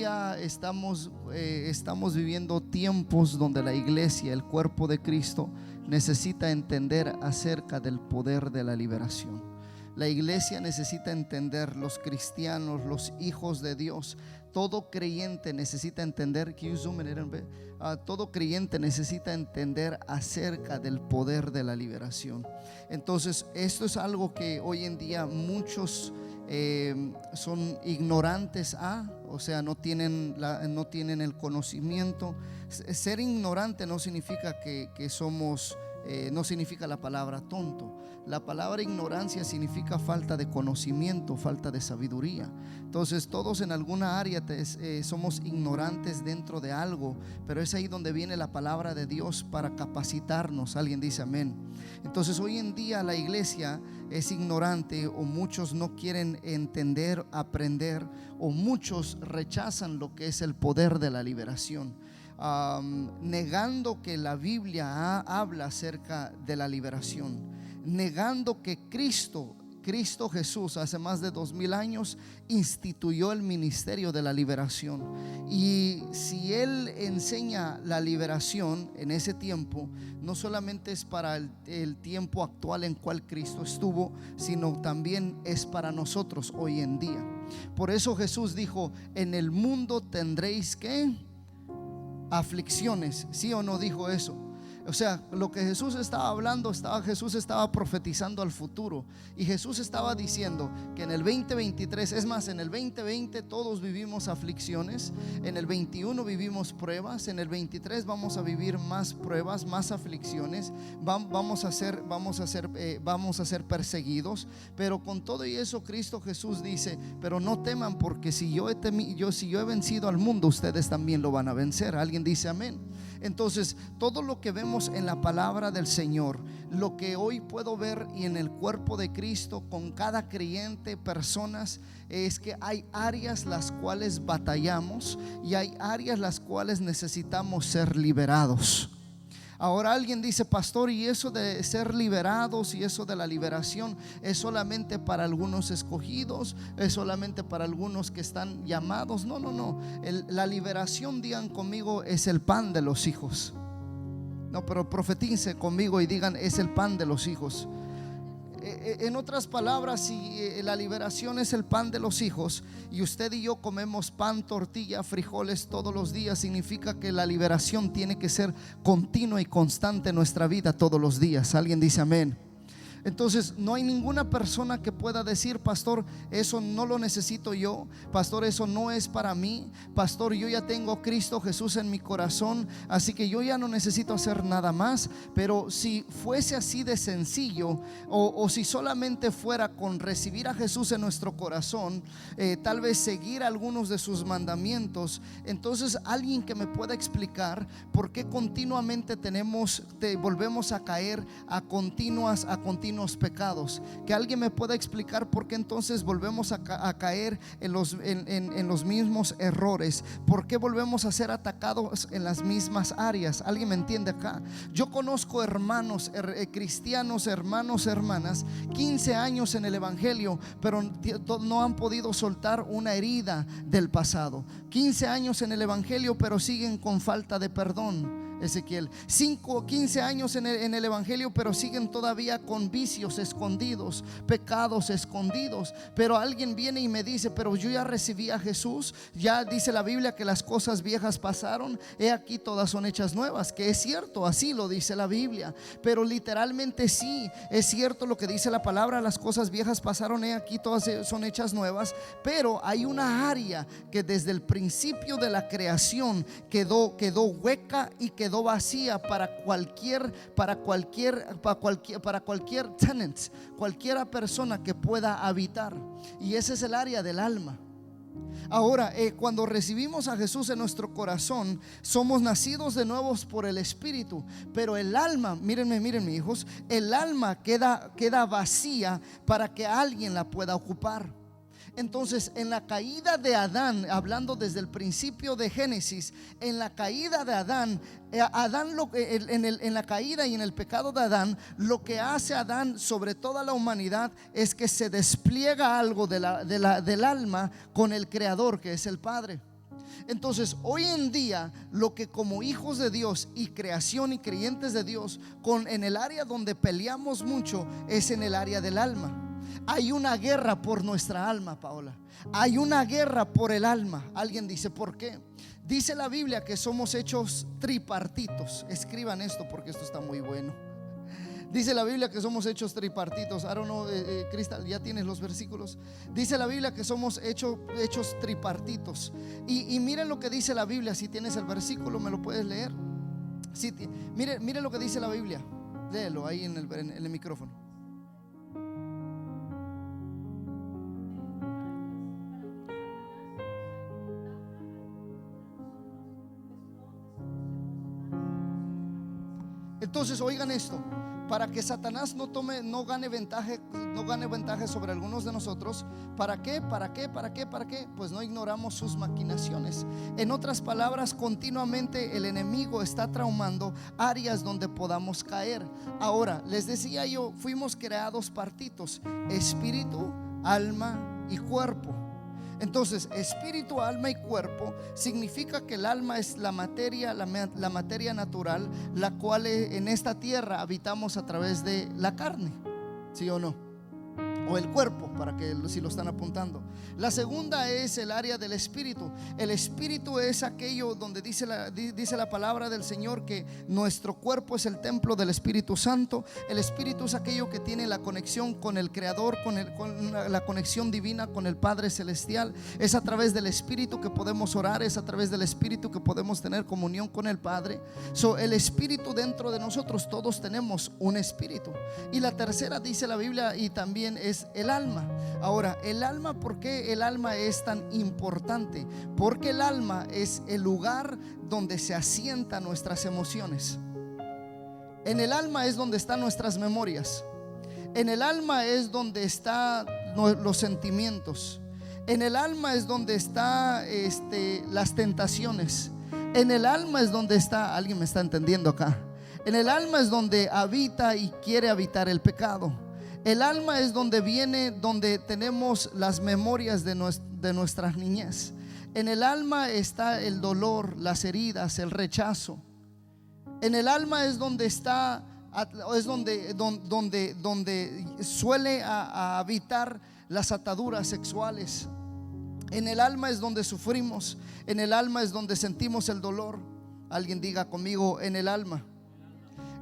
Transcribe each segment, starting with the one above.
día estamos viviendo tiempos donde la iglesia, el cuerpo de Cristo, necesita entender acerca del poder de la liberación. La iglesia necesita entender, los cristianos, los hijos de Dios, todo creyente necesita entender, todo creyente necesita entender acerca del poder de la liberación. Entonces, esto es algo que hoy en día muchos son ignorantes o sea, no tienen el conocimiento. Ser ignorante no significa que somos no significa la palabra tonto. La palabra ignorancia significa falta de conocimiento, falta de sabiduría. Entonces todos en alguna área somos ignorantes dentro de algo, pero es ahí donde viene la palabra de Dios para capacitarnos. Alguien dice amén. Entonces hoy en día la iglesia es ignorante, o muchos no quieren entender, aprender, o muchos rechazan lo que es el poder de la liberación, negando que la Biblia habla acerca de la liberación, negando que Cristo Jesús hace más de 2000 años instituyó el ministerio de la liberación. Y si Él enseña la liberación en ese tiempo, no solamente es para el tiempo actual en cual Cristo estuvo, sino también es para nosotros hoy en día. Por eso Jesús dijo: en el mundo tendréis ¿qué? Aflicciones. ¿Sí o no dijo eso? O sea, lo que Jesús estaba hablando, Jesús estaba profetizando al futuro. Y Jesús estaba diciendo que en el 2023, es más, en el 2020 todos vivimos aflicciones, en el 21 vivimos pruebas, en el 23 vamos a vivir más pruebas, más aflicciones, vamos a ser perseguidos. Pero con todo y eso, Cristo Jesús dice: pero no teman, porque si yo he vencido al mundo, ustedes también lo van a vencer. Alguien dice amén. Entonces, todo lo que vemos en la palabra del Señor, lo que hoy puedo ver y en el cuerpo de Cristo con cada creyente, personas, es que hay áreas las cuales batallamos y hay áreas las cuales necesitamos ser liberados. Ahora alguien dice: pastor, ¿y eso de ser liberados y eso de la liberación es solamente para algunos escogidos? ¿Es solamente para algunos que están llamados? No. La liberación, digan conmigo, es el pan de los hijos. No, pero profetice conmigo y digan: es el pan de los hijos. En otras palabras, si la liberación es el pan de los hijos y usted y yo comemos pan, tortilla, frijoles todos los días, significa que la liberación tiene que ser continua y constante en nuestra vida todos los días. Alguien dice amén. Entonces no hay ninguna persona que pueda decir: pastor, eso no lo necesito yo, pastor, eso no es para mí, pastor, yo ya tengo a Cristo Jesús en mi corazón, así que yo ya no necesito hacer nada más. Pero si fuese así de sencillo, o si solamente fuera con recibir a Jesús en nuestro corazón, tal vez seguir algunos de sus mandamientos, entonces alguien que me pueda explicar por qué continuamente volvemos a caer a continuos pecados. Que alguien me pueda explicar por qué entonces volvemos a caer en los mismos errores, por qué volvemos a ser atacados en las mismas áreas. ¿Alguien me entiende acá? Yo conozco hermanos cristianos, hermanas, 15 años en el evangelio, pero no han podido soltar una herida del pasado. 15 años en el evangelio, pero siguen con falta de perdón. Ezequiel, 15 años en el evangelio, pero siguen todavía con vicios escondidos, pecados escondidos. Pero alguien viene y me dice: pero yo ya recibí a Jesús, ya dice la Biblia que las cosas viejas pasaron, he aquí todas son hechas nuevas. Que es cierto, así lo dice la Biblia, pero literalmente sí, es cierto lo que dice la palabra: las cosas viejas pasaron, he aquí todas son hechas nuevas. Pero hay una área que desde el principio de la creación quedó hueca y quedó vacía para cualquier tenant, cualquiera persona que pueda habitar, y ese es el área del alma. Ahora, cuando recibimos a Jesús en nuestro corazón, somos nacidos de nuevos por el Espíritu, pero el alma, mírenme hijos, el alma queda vacía para que alguien la pueda ocupar. Entonces, en la caída de Adán, hablando desde el principio de Génesis, en la caída de Adán, en la caída y en el pecado de Adán, lo que hace Adán sobre toda la humanidad es que se despliega algo del alma con el Creador, que es el Padre. Entonces, hoy en día, lo que como hijos de Dios y creación y creyentes de Dios, en el área donde peleamos mucho es en el área del alma. Hay una guerra por nuestra alma, Paola. Hay una guerra por el alma. Alguien dice, ¿por qué? Dice la Biblia que somos hechos tripartitos. Escriban esto porque esto está muy bueno. Dice la Biblia que somos hechos tripartitos. I don't know, Cristal, ya tienes los versículos. Dice la Biblia que somos hechos tripartitos. Y miren lo que dice la Biblia. Si tienes el versículo, ¿me lo puedes leer? Sí, miren lo que dice la Biblia. Léelo ahí en el micrófono. Entonces, oigan esto. Para que Satanás no gane ventaja sobre algunos de nosotros. ¿Para qué? Pues no ignoramos sus maquinaciones. En otras palabras, continuamente el enemigo está traumando áreas donde podamos caer. Ahora, les decía yo, fuimos creados partitos: espíritu, alma y cuerpo. Entonces, espíritu, alma y cuerpo significa que el alma es la materia natural, la cual en esta tierra habitamos a través de la carne, ¿sí o no? O el cuerpo, para que si lo están apuntando. La segunda es el área del espíritu. El espíritu es aquello donde dice la palabra del Señor que nuestro cuerpo es el templo del Espíritu Santo. El espíritu es aquello que tiene la conexión con el Creador, con la conexión divina con el Padre Celestial. Es a través del espíritu que podemos orar, es a través del espíritu que podemos tener comunión con el Padre. El espíritu dentro de nosotros, todos tenemos un espíritu. Y la tercera, dice la Biblia, y también es el alma. Ahora, el alma, ¿por qué el alma es tan importante? Porque el alma es el lugar donde se asientan nuestras emociones. En el alma es donde están nuestras memorias. En el alma es donde están los sentimientos. En el alma es donde están las tentaciones. En el alma es donde está, alguien me está entendiendo acá. En el alma es donde habita y quiere habitar el pecado. El alma es donde tenemos las memorias de nuestras niñez. En el alma está el dolor, las heridas, el rechazo. En el alma es donde donde suele habitar las ataduras sexuales. En el alma es donde sufrimos. En el alma es donde sentimos el dolor. Alguien diga conmigo, en el alma.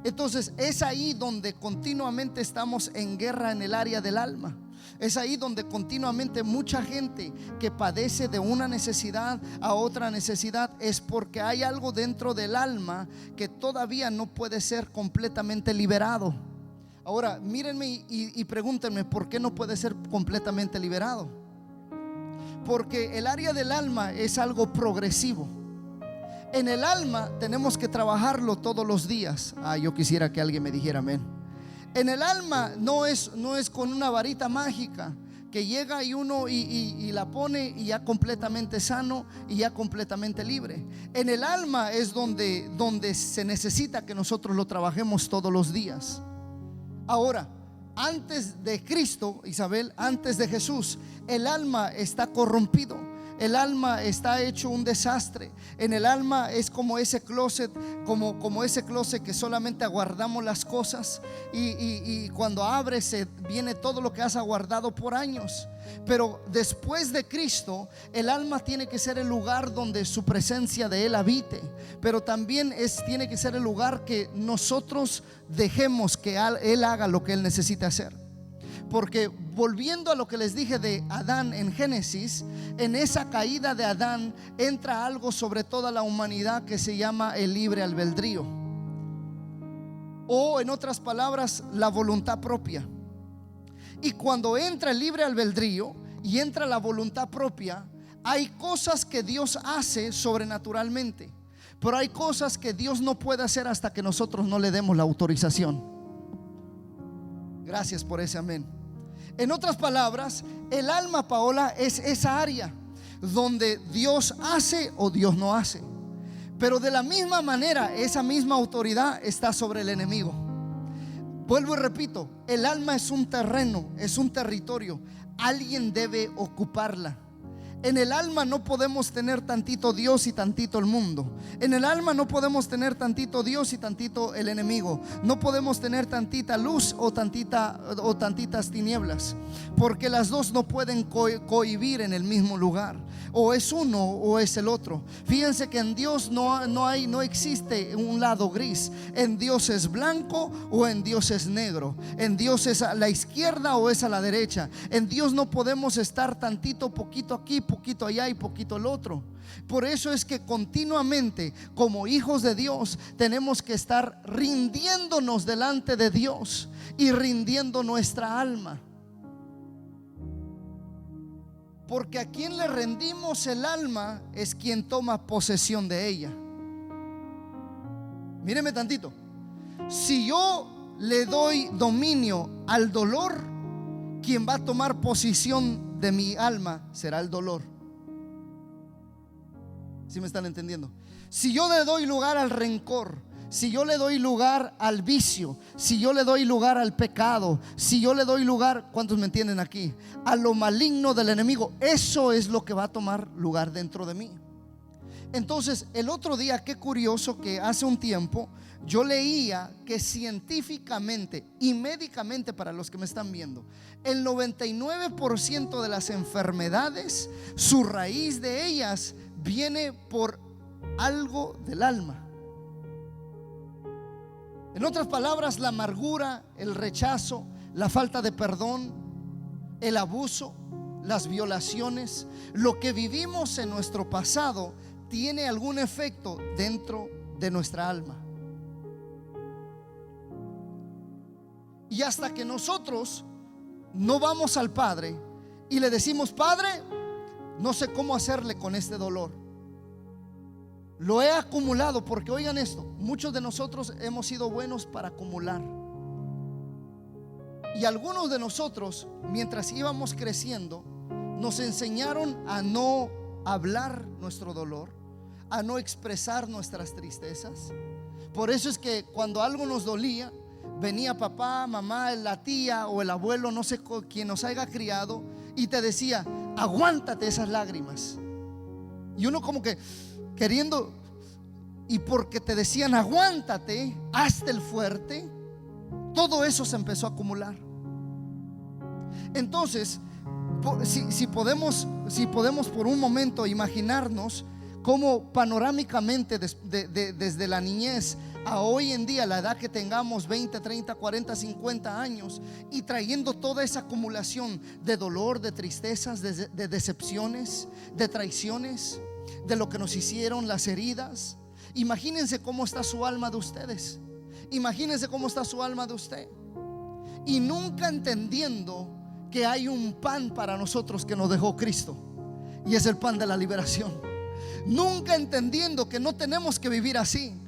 Entonces es ahí donde continuamente estamos en guerra en el área del alma. Es ahí donde continuamente mucha gente que padece de una necesidad a otra necesidad es porque hay algo dentro del alma que todavía no puede ser completamente liberado. Ahora mírenme y pregúntenme, ¿por qué no puede ser completamente liberado? Porque el área del alma es algo progresivo. En el alma tenemos que trabajarlo todos los días. Yo quisiera que alguien me dijera amén. En el alma no es con una varita mágica que llega y uno y la pone y ya completamente sano y ya completamente libre. En el alma es donde se necesita que nosotros lo trabajemos todos los días. Ahora, antes de Cristo, Isabel, antes de Jesús, el alma está corrompido. El alma está hecho un desastre. En el alma es como ese closet, como ese closet que solamente aguardamos las cosas y cuando abres viene todo lo que has aguardado por años. Pero después de Cristo, el alma tiene que ser el lugar donde su presencia de Él habite. Pero también tiene que ser el lugar que nosotros dejemos que Él haga lo que Él necesita hacer. Porque volviendo a lo que les dije de Adán en Génesis, en esa caída de Adán entra algo sobre toda la humanidad que se llama el libre albedrío, o en otras palabras, la voluntad propia. Y cuando entra el libre albedrío y entra la voluntad propia, hay cosas que Dios hace sobrenaturalmente, pero hay cosas que Dios no puede hacer hasta que nosotros no le demos la autorización. Gracias por ese amén. En otras palabras, el alma, Paola, es esa área donde Dios hace o Dios no hace. Pero de la misma manera, esa misma autoridad está sobre el enemigo. Vuelvo y repito, el alma es un terreno, es un territorio. Alguien debe ocuparla. En el alma no podemos tener tantito Dios y tantito el mundo. En el alma no podemos tener tantito Dios y tantito el enemigo. No podemos tener tantita luz o tantitas tinieblas, porque las dos no pueden cohibir en el mismo lugar. O es uno o es el otro. Fíjense que en Dios no existe un lado gris. En Dios es blanco o en Dios es negro. En Dios es a la izquierda o es a la derecha. En Dios no podemos estar tantito, poquito aquí, poquito allá y poquito el otro. Por eso es que continuamente, como hijos de Dios, tenemos que estar rindiéndonos delante de Dios y rindiendo nuestra alma. Porque a quien le rendimos el alma es quien toma posesión de ella. Míreme tantito. Si yo le doy dominio al dolor, quien va a tomar posesión de mi alma será el dolor. ¿Sí me están entendiendo? Si yo le doy lugar al rencor, si yo le doy lugar al vicio, si yo le doy lugar al pecado, si yo le doy lugar, ¿cuántos me entienden aquí? A lo maligno del enemigo, eso es lo que va a tomar lugar dentro de mí. Entonces, el otro día, qué curioso que hace un tiempo yo leía que científicamente y médicamente, para los que me están viendo, el 99% de las enfermedades, su raíz de ellas viene por algo del alma. En otras palabras, la amargura, el rechazo, la falta de perdón, el abuso, las violaciones, lo que vivimos en nuestro pasado tiene algún efecto dentro de nuestra alma. Y hasta que nosotros no vamos al Padre y le decimos: Padre, no sé cómo hacerle con este dolor, lo he acumulado. Porque oigan esto, muchos de nosotros hemos sido buenos para acumular. Y algunos de nosotros, mientras íbamos creciendo, nos enseñaron a no hablar nuestro dolor, a no expresar nuestras tristezas. Por eso es que cuando algo nos dolía, venía papá, mamá, la tía o el abuelo, no sé quién nos haya criado, y te decía: aguántate esas lágrimas. Y uno como que queriendo, y porque te decían aguántate, hazte el fuerte, todo eso se empezó a acumular. Entonces, si podemos por un momento imaginarnos cómo panorámicamente desde la niñez a hoy en día, la edad que tengamos, 20, 30, 40, 50 años, y trayendo toda esa acumulación de dolor, de tristezas, de decepciones, de traiciones, de lo que nos hicieron, las heridas. Imagínense cómo está su alma de ustedes. Imagínense cómo está su alma de usted. Y nunca entendiendo que hay un pan para nosotros que nos dejó Cristo, y es el pan de la liberación. Nunca entendiendo que no tenemos que vivir así.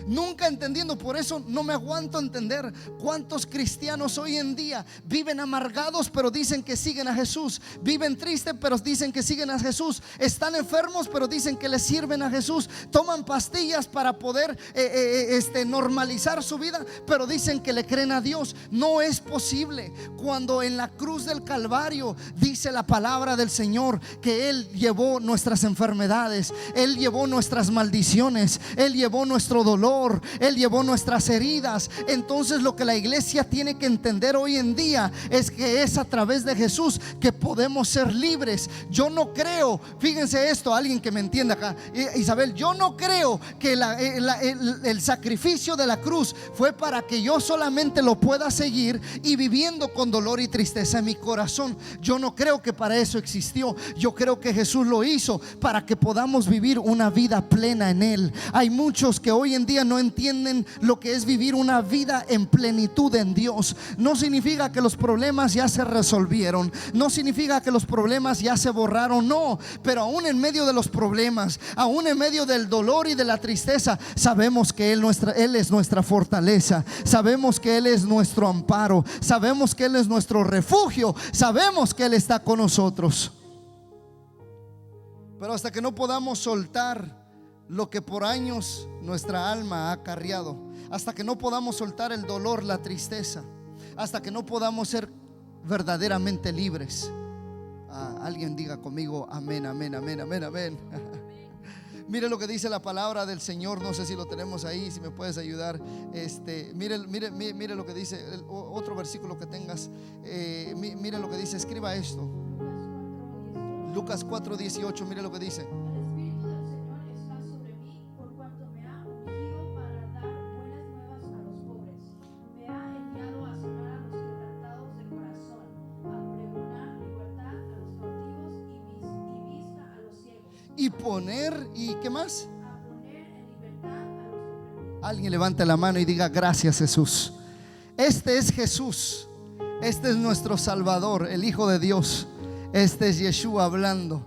Nunca entendiendo, por eso no me aguanto a entender cuántos cristianos hoy en día viven amargados pero dicen que siguen a Jesús, viven tristes pero dicen que siguen a Jesús, están enfermos pero dicen que les sirven a Jesús, toman pastillas para poder normalizar su vida, pero dicen que le creen a Dios. No es posible, cuando en la cruz del Calvario dice la palabra del Señor que Él llevó nuestras enfermedades, Él llevó nuestras maldiciones, Él llevó nuestro dolor, Él llevó nuestras heridas. Entonces lo que la iglesia tiene que entender hoy en día es que es a través de Jesús que podemos ser libres. Yo no creo, fíjense esto, alguien que me entienda acá, Isabel, yo no creo que el sacrificio de la cruz fue para que yo solamente lo pueda seguir y viviendo con dolor y tristeza en mi corazón. Yo no creo que para eso existió. Yo creo que Jesús lo hizo para que podamos vivir una vida plena en Él. Hay muchos que hoy en día no entienden lo que es vivir una vida en plenitud en Dios. No significa que los problemas ya se resolvieron, no significa que los problemas ya se borraron, no, pero aún en medio de los problemas, aún en medio del dolor y de la tristeza, sabemos que Él es nuestra fortaleza, sabemos que Él es nuestro amparo, sabemos que Él es nuestro refugio, sabemos que Él está con nosotros. Pero hasta que no podamos soltar lo que por años nuestra alma ha acarreado, hasta que no podamos soltar el dolor, la tristeza, hasta que no podamos ser verdaderamente libres, Alguien diga conmigo amén, amén, amén, amén, amén. Mire lo que dice la palabra del Señor. No sé si lo tenemos ahí, si me puedes ayudar. Mire lo que dice otro versículo que tengas. Mire lo que dice, escriba esto. Lucas 4:18, mire lo que dice. Y poner, ¿y qué más? Alguien levante la mano y diga gracias, Jesús. Este es Jesús. Este es nuestro Salvador, el Hijo de Dios. Este es Yeshua hablando.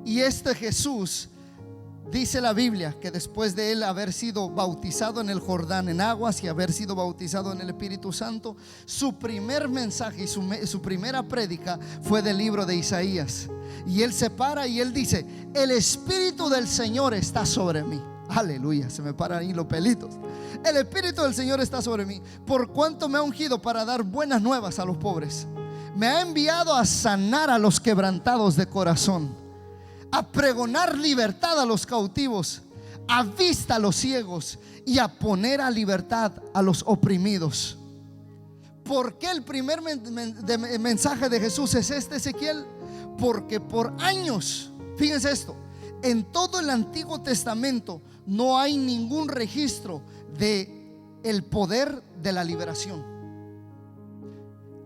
Y este Jesús, dice la Biblia, que después de él haber sido bautizado en el Jordán en aguas y haber sido bautizado en el Espíritu Santo, su primer mensaje y su primera prédica fue del libro de Isaías. Y él se para y él dice: el Espíritu del Señor está sobre mí. Aleluya, se me paran ahí los pelitos. El Espíritu del Señor está sobre mí, por cuanto me ha ungido para dar buenas nuevas a los pobres. Me ha enviado a sanar a los quebrantados de corazón, a pregonar libertad a los cautivos, a vista a los ciegos y a poner a libertad a los oprimidos. ¿Por qué el primer mensaje de Jesús es este, Ezequiel? Porque por años, fíjense esto, en todo el Antiguo Testamento no hay ningún registro de el poder de la liberación.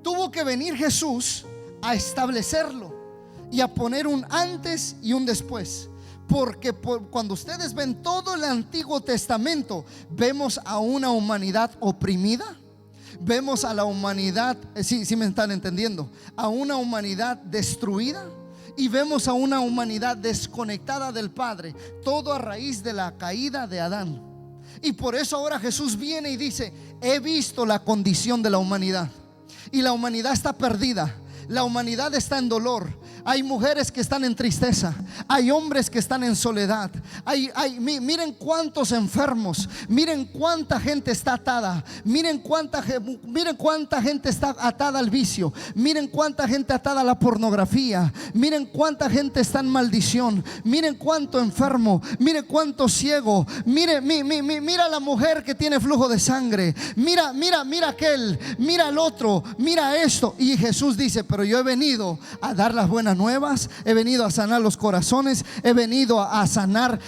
Tuvo que venir Jesús a establecerlo y a poner un antes y un después. Porque cuando ustedes ven todo el Antiguo Testamento, vemos a una humanidad oprimida, vemos a la humanidad, si me están entendiendo, a una humanidad destruida, y vemos a una humanidad desconectada del Padre, todo a raíz de la caída de Adán. Y por eso ahora Jesús viene y dice: he visto la condición de la humanidad, y la humanidad está perdida. La humanidad está en dolor. Hay mujeres que están en tristeza. Hay hombres que están en soledad. Miren cuántos enfermos. Miren cuánta gente está atada. Miren cuánta gente está atada al vicio. Miren cuánta gente atada a la pornografía. Miren cuánta gente está en maldición. Miren cuánto enfermo. Miren cuánto ciego. Mira la mujer que tiene flujo de sangre. Mira aquel. Mira al otro. Mira esto. Y Jesús dice: pero yo he venido a dar las buenas nuevas, he venido a sanar los corazones, he venido a sanar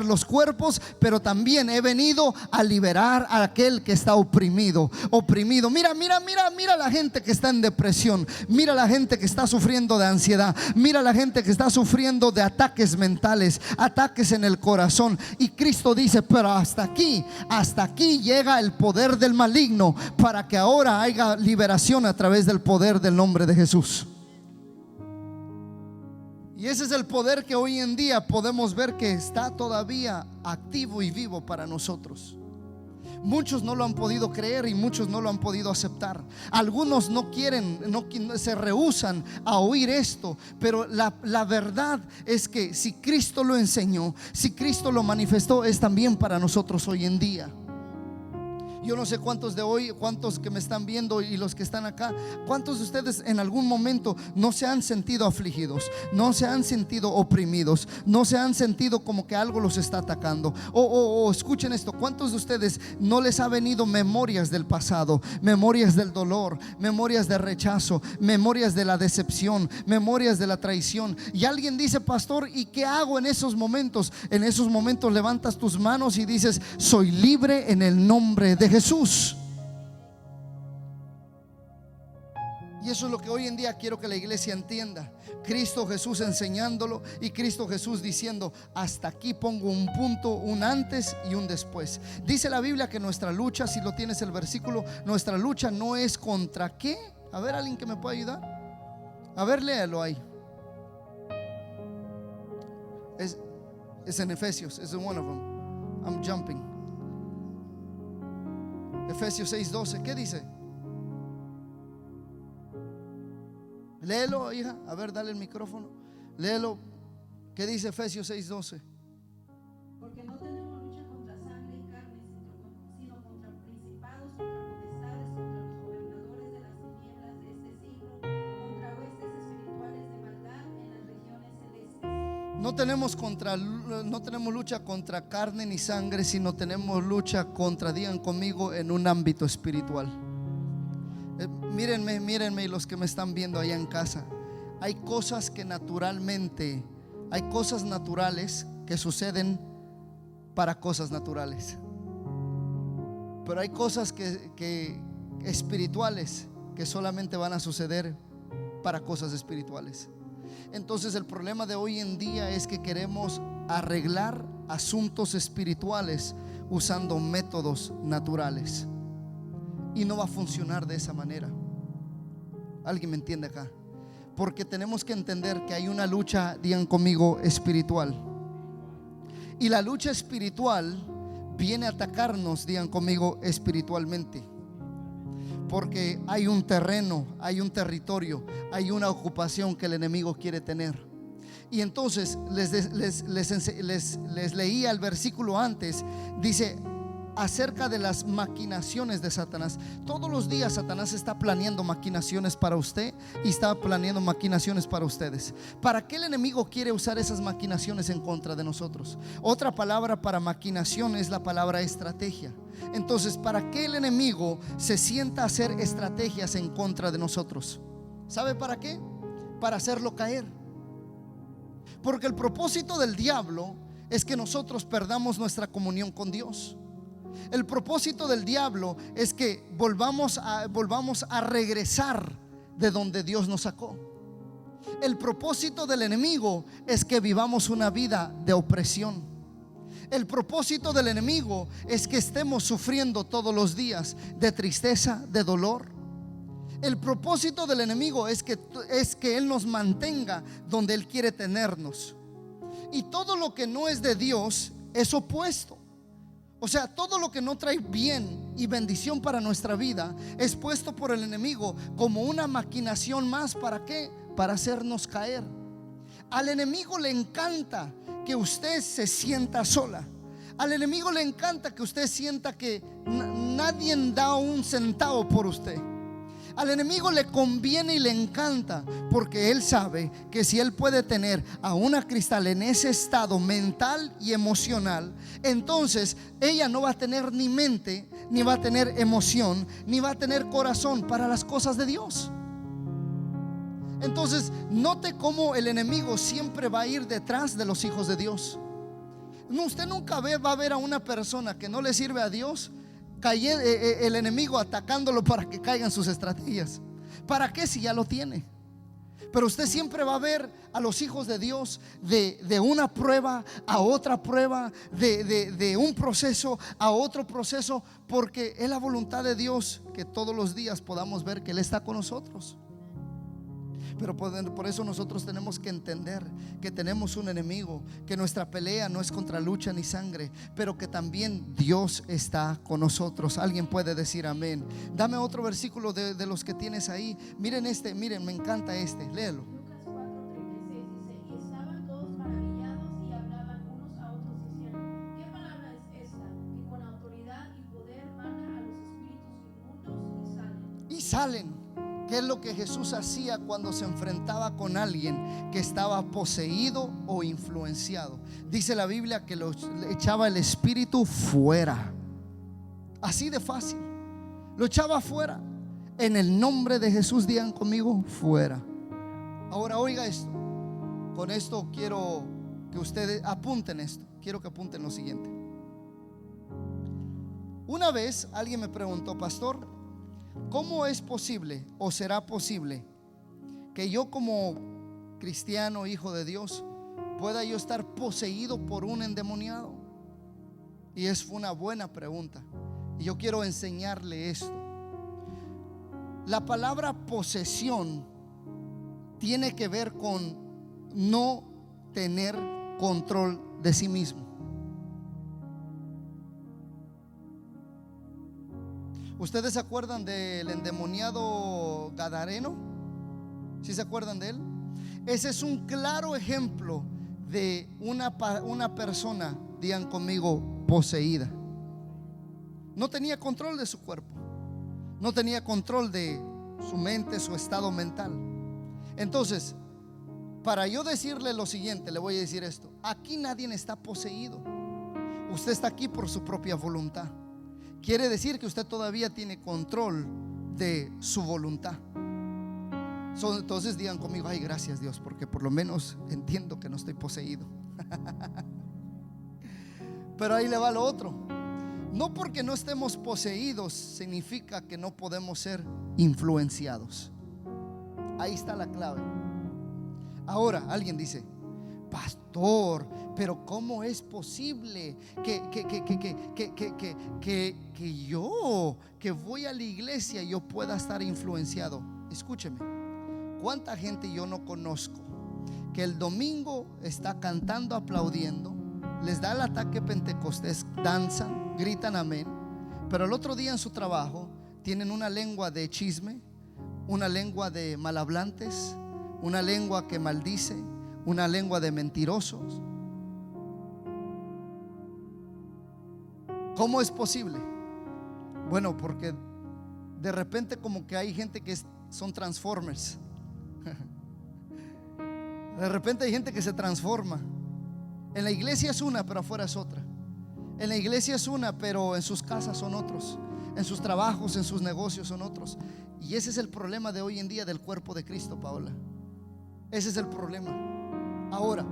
los cuerpos, pero también he venido a liberar a aquel que está oprimido. Mira la gente que está en depresión, mira la gente que está sufriendo de ansiedad, mira la gente que está sufriendo de ataques mentales, ataques en el corazón. Y Cristo dice: pero hasta aquí llega el poder del maligno, para que ahora haya liberación a través del poder del nombre de Jesús. Y ese es el poder que hoy en día podemos ver que está todavía activo y vivo para nosotros. Muchos no lo han podido creer y muchos no lo han podido aceptar. Algunos no quieren, se rehúsan a oír esto. Pero la verdad es que si Cristo lo enseñó, si Cristo lo manifestó, es también para nosotros hoy en día. Yo no sé cuántos de hoy, cuántos que me están viendo y los que están acá, cuántos de ustedes en algún momento no se han sentido afligidos, no se han sentido oprimidos, no se han sentido como que algo los está atacando. O escuchen esto: cuántos de ustedes no les ha venido memorias del pasado, memorias del dolor, memorias de rechazo, memorias de la decepción, memorias de la traición? Y alguien dice: pastor, ¿y qué hago en esos momentos? En esos momentos levantas tus manos y dices: soy libre en el nombre de Jesús. Y eso es lo que hoy en día quiero que la iglesia entienda. Cristo Jesús enseñándolo y Cristo Jesús diciendo: hasta aquí pongo un punto, un antes y un después. Dice la Biblia que nuestra lucha, si lo tienes el versículo, nuestra lucha no es contra ¿qué? A ver, alguien que me pueda ayudar. A ver, léalo ahí. Es en Efesios, es en one of them. I'm jumping. Efesios 6:12, ¿qué dice? Léelo, hija. A ver, dale el micrófono. Léelo. ¿Qué dice Efesios 6:12? Porque no tenemos lucha contra sangre y carne, sino contra principados, contra potestades, contra los gobernadores de las tinieblas de este siglo, contra huestes espirituales no tenemos lucha contra carne ni sangre, sino tenemos lucha contra, digan conmigo, en un ámbito espiritual. Mírenme y los que me están viendo allá en casa. Hay cosas que naturalmente, hay cosas naturales que suceden para cosas naturales, pero hay cosas que espirituales que solamente van a suceder para cosas espirituales. Entonces el problema de hoy en día es que queremos arreglar asuntos espirituales usando métodos naturales, y no va a funcionar de esa manera. ¿Alguien me entiende acá? Porque tenemos que entender que hay una lucha, digan conmigo, espiritual. Y la lucha espiritual viene a atacarnos, digan conmigo, espiritualmente. Porque hay un terreno, hay un territorio, hay una ocupación que el enemigo quiere tener. Y entonces les leía el versículo antes. Dice acerca de las maquinaciones de Satanás. Todos los días Satanás está planeando maquinaciones para usted y está planeando maquinaciones para ustedes. ¿Para qué el enemigo quiere usar esas maquinaciones en contra de nosotros? Otra palabra para maquinación es la palabra estrategia. Entonces, ¿para qué el enemigo se sienta a hacer estrategias en contra de nosotros? ¿Sabe para qué? Para hacerlo caer. Porque el propósito del diablo es que nosotros perdamos nuestra comunión con Dios. El propósito del diablo es que volvamos a regresar de donde Dios nos sacó. El propósito del enemigo es que vivamos una vida de opresión. El propósito del enemigo es que estemos sufriendo todos los días de tristeza, de dolor. El propósito del enemigo es que Él nos mantenga donde Él quiere tenernos. Y todo lo que no es de Dios es opuesto. O sea, todo lo que no trae bien y bendición para nuestra vida es puesto por el enemigo como una maquinación más. ¿Para qué? Para hacernos caer. Al enemigo le encanta que usted se sienta sola. Al enemigo le encanta que usted sienta que nadie da un centavo por usted. Al enemigo le conviene y le encanta, porque él sabe que si él puede tener a una Cristal en ese estado mental y emocional, entonces ella no va a tener ni mente, ni va a tener emoción, ni va a tener corazón para las cosas de Dios. Entonces note cómo el enemigo siempre va a ir detrás de los hijos de Dios. No, usted nunca va a ver a una persona que no le sirve a Dios, el enemigo atacándolo para que caigan sus estrategias. ¿Para qué si ya lo tiene? Pero usted siempre va a ver a los hijos de Dios de una prueba a otra prueba, de un proceso a otro proceso, porque es la voluntad de Dios que todos los días podamos ver que Él está con nosotros. Pero por eso nosotros tenemos que entender que tenemos un enemigo, que nuestra pelea no es contra lucha ni sangre, pero que también Dios está con nosotros. Alguien puede decir amén. Dame otro versículo de los que tienes ahí. Miren miren, me encanta léelo. Lucas 4:36 dice: y estaban todos maravillados y hablaban unos a otros diciendo: ¿qué palabra es esta? Que con autoridad y poder manda a los espíritus inmundos y salen. ¿Qué es lo que Jesús hacía cuando se enfrentaba con alguien que estaba poseído o influenciado? Dice la Biblia que le echaba el espíritu fuera. Así de fácil. Lo echaba fuera. En el nombre de Jesús, digan conmigo, fuera. Ahora oiga esto. Con esto quiero que ustedes apunten esto. Quiero que apunten lo siguiente. Una vez alguien me preguntó: pastor, ¿cómo es posible o será posible que yo como cristiano, hijo de Dios, pueda yo estar poseído por un endemoniado? Y fue una buena pregunta. Y yo quiero enseñarle esto. La palabra posesión tiene que ver con no tener control de sí mismo. ¿Ustedes se acuerdan del endemoniado gadareno? ¿Sí se acuerdan de él? Ese es un claro ejemplo de una persona, digan conmigo, poseída. No tenía control de su cuerpo, no tenía control de su mente, su estado mental. Entonces, para yo decirle lo siguiente, le voy a decir esto: aquí nadie está poseído. Usted está aquí por su propia voluntad. Quiere decir que usted todavía tiene control de su voluntad. Entonces digan conmigo: ay, gracias Dios, porque por lo menos entiendo que no estoy poseído. Pero ahí le va lo otro: no porque no estemos poseídos significa que no podemos ser influenciados. Ahí está la clave. Ahora alguien dice: pastor, pero ¿cómo es posible que yo, que voy a la iglesia, yo pueda estar influenciado? Escúcheme, ¿cuánta gente yo no conozco que el domingo está cantando, aplaudiendo, les da el ataque pentecostés, danzan, gritan amén, pero el otro día en su trabajo tienen una lengua de chisme, una lengua de malhablantes, una lengua que maldice, una lengua de mentirosos? ¿Cómo es posible? Bueno, porque de repente como que hay gente que son transformers. De repente hay gente que se transforma. En la iglesia es una, pero afuera es otra. En la iglesia es una, pero en sus casas son otros. En sus trabajos, en sus negocios son otros. Y ese es el problema de hoy en día del cuerpo de Cristo, Paola. Ese es el problema. Ahora,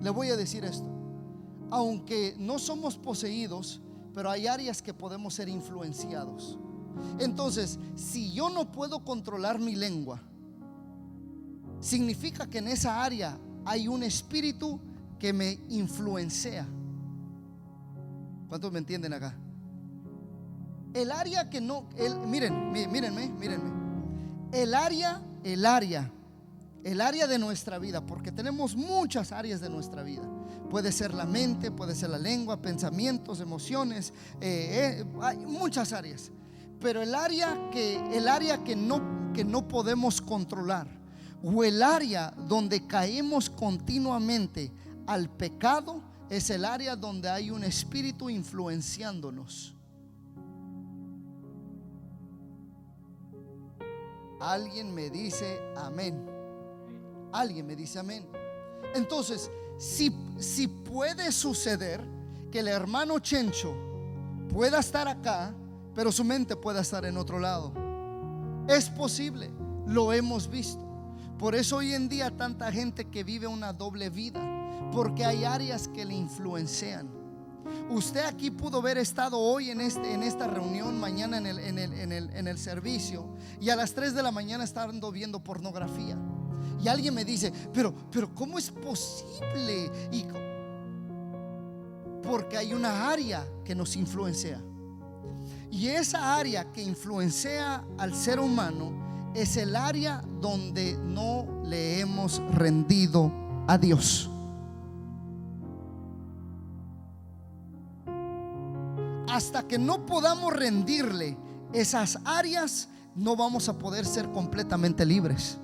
le voy a decir esto: aunque no somos poseídos, pero hay áreas que podemos ser influenciados. Entonces, si yo no puedo controlar mi lengua, significa que en esa área hay un espíritu que me influencia. ¿Cuántos me entienden acá? El área que no, mírenme. El área de nuestra vida, porque tenemos muchas áreas de nuestra vida. Puede ser la mente, puede ser la lengua, pensamientos, emociones, hay muchas áreas. Pero el área que no podemos controlar, o el área donde caemos continuamente al pecado, es el área donde hay un espíritu influenciándonos. Alguien me dice amén. Alguien me dice amén. Entonces, si puede suceder que el hermano Chencho pueda estar acá, pero su mente pueda estar en otro lado. Es posible, lo hemos visto. Por eso hoy en día tanta gente que vive una doble vida, porque hay áreas que le influencian. Usted aquí pudo haber estado hoy en esta reunión, mañana en el servicio, y a las 3 de la mañana estando viendo pornografía. Y alguien me dice: pero ¿cómo es posible? Porque hay una área que nos influencia. Y esa área que influencia al ser humano es el área donde no le hemos rendido a Dios. Hasta que no podamos rendirle esas áreas, no vamos a poder ser completamente libres.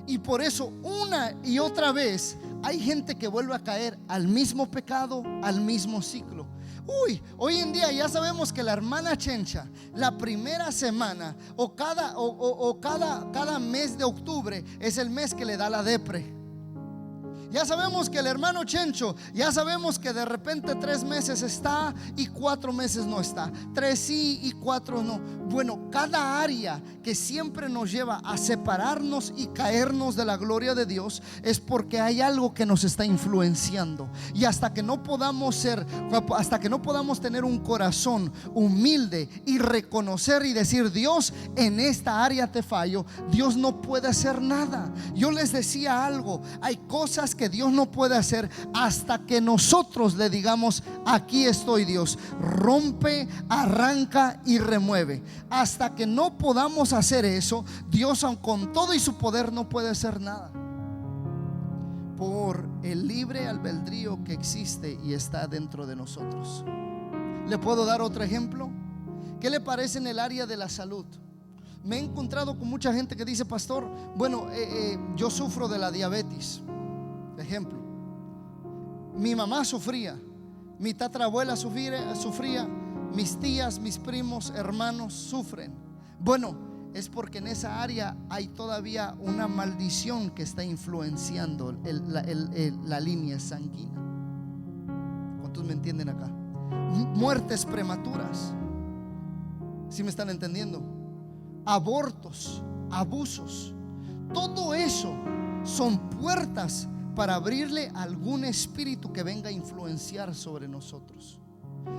Y por eso una y otra vez hay gente que vuelve a caer al mismo pecado, al mismo ciclo. Hoy en día ya sabemos que la hermana Chencha, la primera semana o cada mes de octubre es el mes que le da la depre. Ya sabemos que el hermano Chencho, ya sabemos que de repente 3 meses está y 4 meses no está, 3 sí y 4 no. Bueno, cada área que siempre nos lleva a separarnos y caernos de la gloria de Dios es porque hay algo que nos está influenciando. Y hasta que no podamos tener un corazón humilde y reconocer y decir: Dios, en esta área te fallo, Dios no puede hacer nada. Yo les decía algo: hay cosas que Dios no puede hacer hasta que nosotros le digamos: aquí estoy, Dios, rompe, arranca y remueve. Hasta que no podamos hacer eso, Dios, aun con todo y su poder, no puede hacer nada. Por el libre albedrío que existe y está dentro de nosotros. ¿Le puedo dar otro ejemplo? ¿Qué le parece en el área de la salud? Me he encontrado con mucha gente que dice: pastor, bueno, yo sufro de la diabetes. Ejemplo, mi mamá sufría, mi tatarabuela sufría, mis tías, mis primos, hermanos sufren. Bueno, es porque en esa área hay todavía una maldición que está influenciando la línea sanguínea. ¿Cuántos me entienden acá? Muertes prematuras, ¿sí me están entendiendo? Abortos, abusos, todo eso son puertas para abrirle a algún espíritu que venga a influenciar sobre nosotros.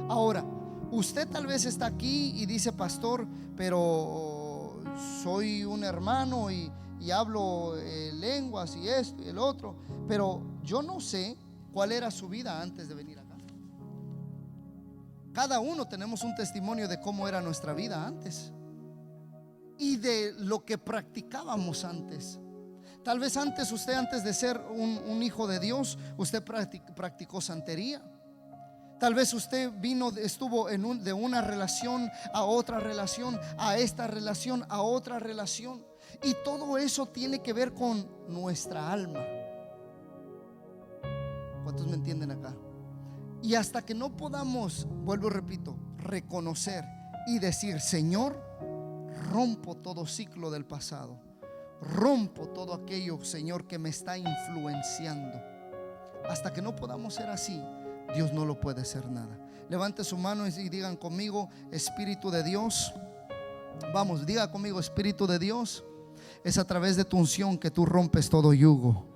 Ahora, usted tal vez está aquí y dice: pastor, pero soy un hermano y hablo lenguas y esto y el otro, pero yo no sé cuál era su vida antes de venir acá. Cada uno tenemos un testimonio de cómo era nuestra vida antes y de lo que practicábamos antes. Tal vez antes usted, antes de ser un hijo de Dios, usted practicó santería. Tal vez usted estuvo de una relación a otra relación, a esta relación, a otra relación. Y todo eso tiene que ver con nuestra alma. ¿Cuántos me entienden acá? Y hasta que no podamos, vuelvo y repito, reconocer y decir: Señor, rompo todo ciclo del pasado, rompo todo aquello, Señor, que me está influenciando. Hasta que no podamos ser así, Dios no lo puede hacer nada. Levante su mano y digan conmigo: Espíritu de Dios. Vamos, diga conmigo: Espíritu de Dios, es a través de tu unción que tú rompes todo yugo.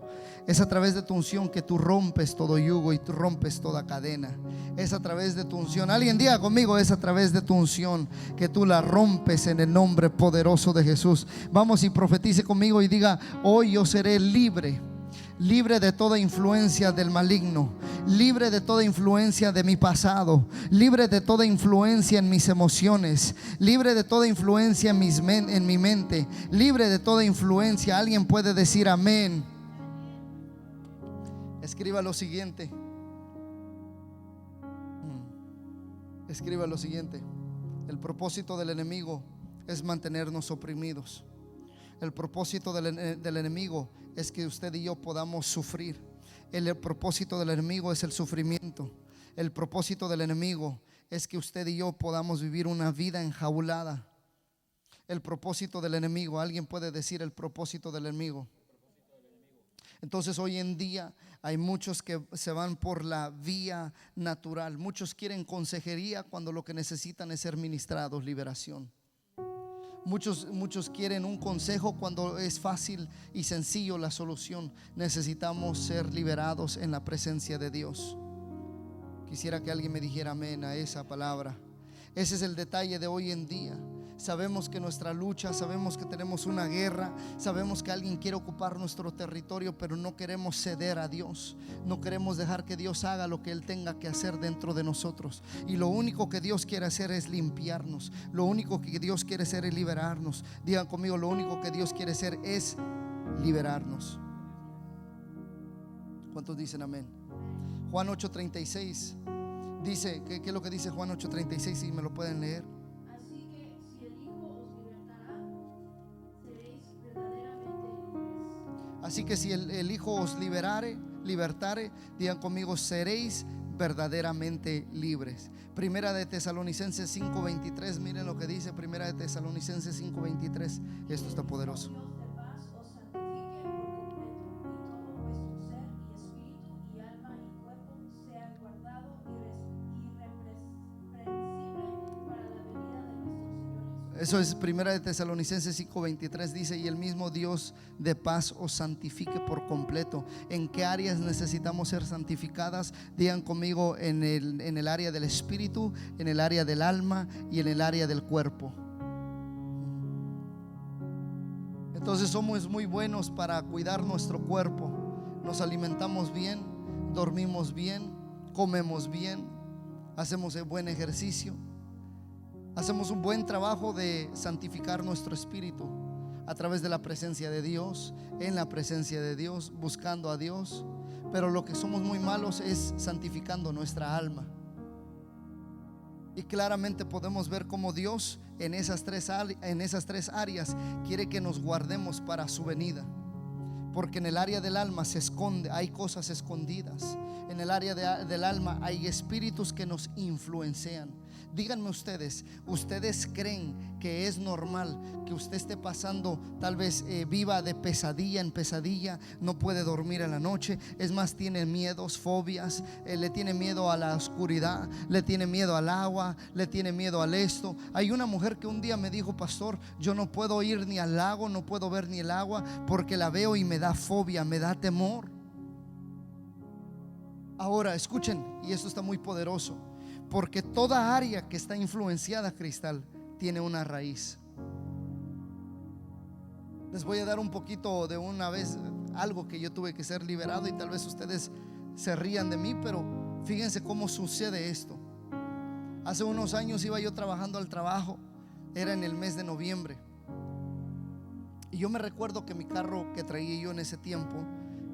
Es a través de tu unción que tú rompes todo yugo y tú rompes toda cadena. Es a través de tu unción. Alguien diga conmigo: es a través de tu unción que tú la rompes en el nombre poderoso de Jesús. Vamos y profetice conmigo y diga: hoy yo seré libre. Libre de toda influencia del maligno, libre de toda influencia de mi pasado, libre de toda influencia en mis emociones, libre de toda influencia en mi mente, libre de toda influencia. Alguien puede decir amén. Escriba lo siguiente. Escriba lo siguiente: el propósito del enemigo es mantenernos oprimidos. El propósito del enemigo es que usted y yo podamos sufrir. El propósito del enemigo es el sufrimiento. El propósito del enemigo es que usted y yo podamos vivir una vida enjaulada. El propósito del enemigo, alguien puede decir el propósito del enemigo. Entonces hoy en día hay muchos que se van por la vía natural. Muchos quieren consejería cuando lo que necesitan es ser ministrados liberación. Muchos quieren un consejo cuando es fácil y sencillo la solución. Necesitamos ser liberados en la presencia de Dios. Quisiera que alguien me dijera amén a esa palabra. Ese es el detalle de hoy en día. Sabemos que nuestra lucha, sabemos que tenemos una guerra, sabemos que alguien quiere ocupar nuestro territorio, pero no queremos ceder a Dios. No queremos dejar que Dios haga lo que Él tenga que hacer dentro de nosotros. Y lo único que Dios quiere hacer es limpiarnos. Lo único que Dios quiere hacer es liberarnos. Digan conmigo: lo único que Dios quiere hacer es liberarnos. ¿Cuántos dicen amén? Juan 8:36 dice, ¿qué es lo que dice Juan 8:36? Si me lo pueden leer. Así que si el Hijo os libertare, digan conmigo: seréis verdaderamente libres. Primera de Tesalonicenses 5:23, miren lo que dice Primera de Tesalonicenses 5:23. Esto está poderoso. Eso es Primera de Tesalonicenses 5:23, dice: y el mismo Dios de paz os santifique por completo. ¿En qué áreas necesitamos ser santificadas? Digan conmigo: en el área del espíritu, en el área del alma y en el área del cuerpo. Entonces somos muy buenos para cuidar nuestro cuerpo. Nos alimentamos bien, dormimos bien, comemos bien, hacemos buen ejercicio. Hacemos un buen trabajo de santificar nuestro espíritu a través de la presencia de Dios, en la presencia de Dios, buscando a Dios. Pero lo que somos muy malos es santificando nuestra alma. Y claramente podemos ver cómo Dios en esas tres áreas quiere que nos guardemos para su venida. Porque en el área del alma se esconde, hay cosas escondidas. En el área del alma hay espíritus que nos influencian. Díganme ustedes, ¿ustedes creen que es normal que usted esté pasando, tal vez viva de pesadilla en pesadilla, no puede dormir en la noche? Es más, tiene miedos, fobias, le tiene miedo a la oscuridad, le tiene miedo al agua, le tiene miedo al esto. Hay una mujer que un día me dijo: pastor, yo no puedo ir ni al lago, no puedo ver ni el agua, porque la veo y me da fobia, me da temor. Ahora escuchen, y esto está muy poderoso, porque toda área que está influenciada, Cristal, tiene una raíz. Les voy a dar un poquito de una vez algo que yo tuve que ser liberado, y tal vez ustedes se rían de mí, pero fíjense cómo sucede esto. Hace unos años iba yo trabajando al trabajo, era en el mes de noviembre, y yo me recuerdo que mi carro que traía yo en ese tiempo,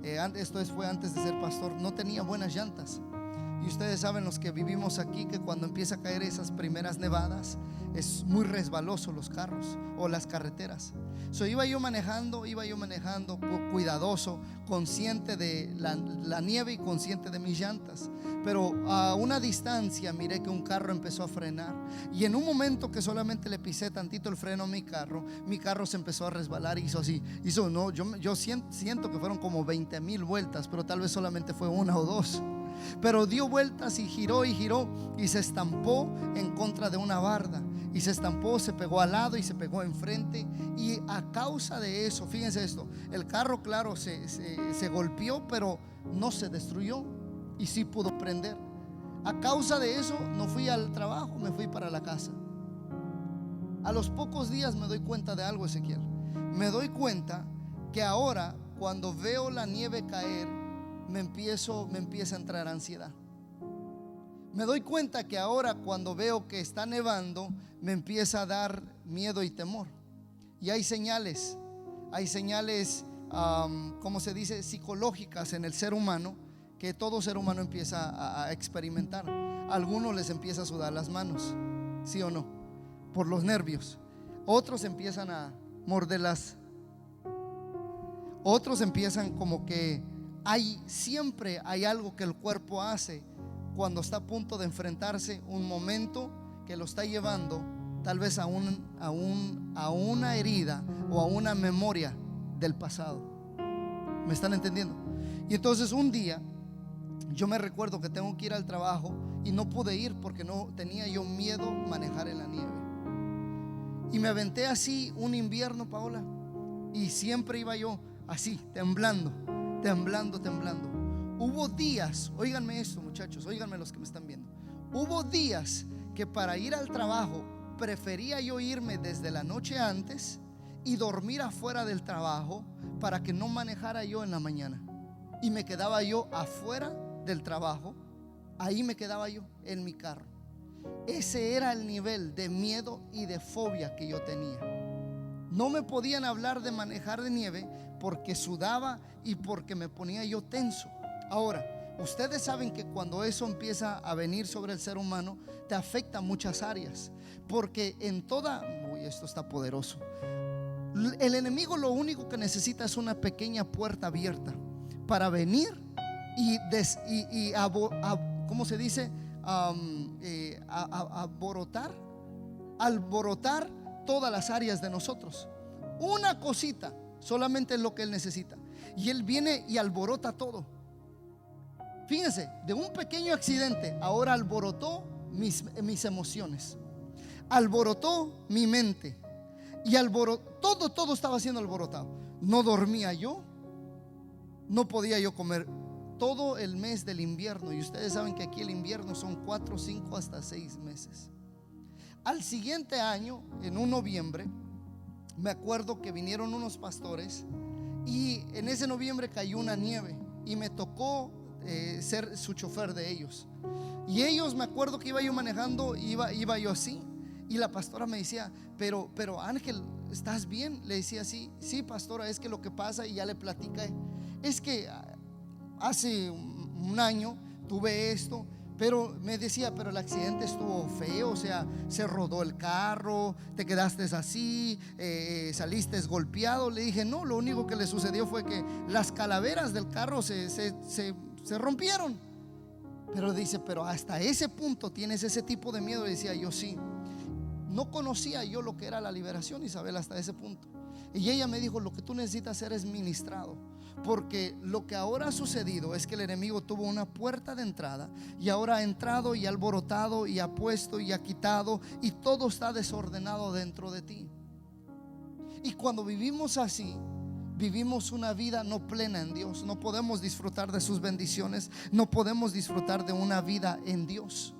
esto fue antes de ser pastor, no tenía buenas llantas. Y ustedes saben, los que vivimos aquí, que cuando empieza a caer esas primeras nevadas es muy resbaloso los carros o las carreteras. Iba yo manejando cuidadoso, consciente de la nieve y consciente de mis llantas. Pero a una distancia miré que un carro empezó a frenar, y en un momento que solamente le pisé tantito el freno a mi carro se empezó a resbalar y hizo así. Yo siento que fueron como 20,000 vueltas, pero tal vez solamente fue una o dos. Pero dio vueltas y giró y se estampó en contra de una barda, y se estampó, se pegó al lado y se pegó enfrente. Y a causa de eso, fíjense esto, el carro, claro, se golpeó, pero no se destruyó y sí pudo prender. A causa de eso no fui al trabajo, me fui para la casa. A los pocos días me doy cuenta de algo, Ezequiel. Me doy cuenta que ahora, cuando veo la nieve caer, me empieza a entrar ansiedad. Me doy cuenta que ahora, cuando veo que está nevando, me empieza a dar miedo y temor. Y hay señales, ¿cómo se dice? Psicológicas en el ser humano, que todo ser humano empieza a experimentar. A algunos les empieza a sudar las manos, ¿sí o no? Por los nervios. Otros empiezan a morderlas. Otros empiezan como que siempre hay algo que el cuerpo hace cuando está a punto de enfrentarse un momento que lo está llevando tal vez a una herida o a una memoria del pasado. ¿Me están entendiendo? Y entonces un día yo me recuerdo que tengo que ir al trabajo y no pude ir porque no tenía yo miedo manejar en la nieve. Y me aventé así un invierno, Paola, y siempre iba yo así, temblando. Hubo días, óiganme esto, muchachos, óiganme los que me están viendo. Hubo días que para ir al trabajo prefería yo irme desde la noche antes y dormir afuera del trabajo para que no manejara yo en la mañana. Y me quedaba yo afuera del trabajo, ahí me quedaba yo en mi carro. Ese era el nivel de miedo y de fobia que yo tenía. No me podían hablar de manejar de nieve porque sudaba y porque me ponía yo tenso. Ahora, ustedes saben que cuando eso empieza a venir sobre el ser humano, te afecta muchas áreas, porque esto está poderoso. El enemigo lo único que necesita es una pequeña puerta abierta para venir y ¿cómo se dice? Alborotar todas las áreas de nosotros. Una cosita solamente es lo que él necesita, y él viene y alborota todo. Fíjense, de un pequeño accidente ahora alborotó mis emociones, alborotó mi mente, y todo estaba siendo alborotado. No dormía yo, no podía yo comer todo el mes del invierno, y ustedes saben que aquí el invierno son 4, 5 hasta 6 meses. Al siguiente año, en un noviembre, me acuerdo que vinieron unos pastores, y en ese noviembre cayó una nieve y me tocó ser su chofer de ellos. Y ellos, me acuerdo que iba yo manejando, iba yo así, y la pastora me decía: pero Ángel, ¿estás bien? Le decía: sí, pastora, es que lo que pasa, y ya le platicé, es que hace un año tuve esto. Pero me decía: pero el accidente estuvo feo, o sea, se rodó el carro, te quedaste así, saliste golpeado. Le dije: no, lo único que le sucedió fue que las calaveras del carro se rompieron. Pero dice, pero hasta ese punto tienes ese tipo de miedo. Y decía yo, sí. No conocía yo lo que era la liberación, Isabel, hasta ese punto. Y ella me dijo, lo que tú necesitas hacer es ministrado. Porque lo que ahora ha sucedido es que el enemigo tuvo una puerta de entrada y ahora ha entrado y ha alborotado y ha puesto y ha quitado, y todo está desordenado dentro de ti. Y cuando vivimos así, vivimos una vida no plena en Dios. No podemos disfrutar de sus bendiciones, no podemos disfrutar de una vida en Dios.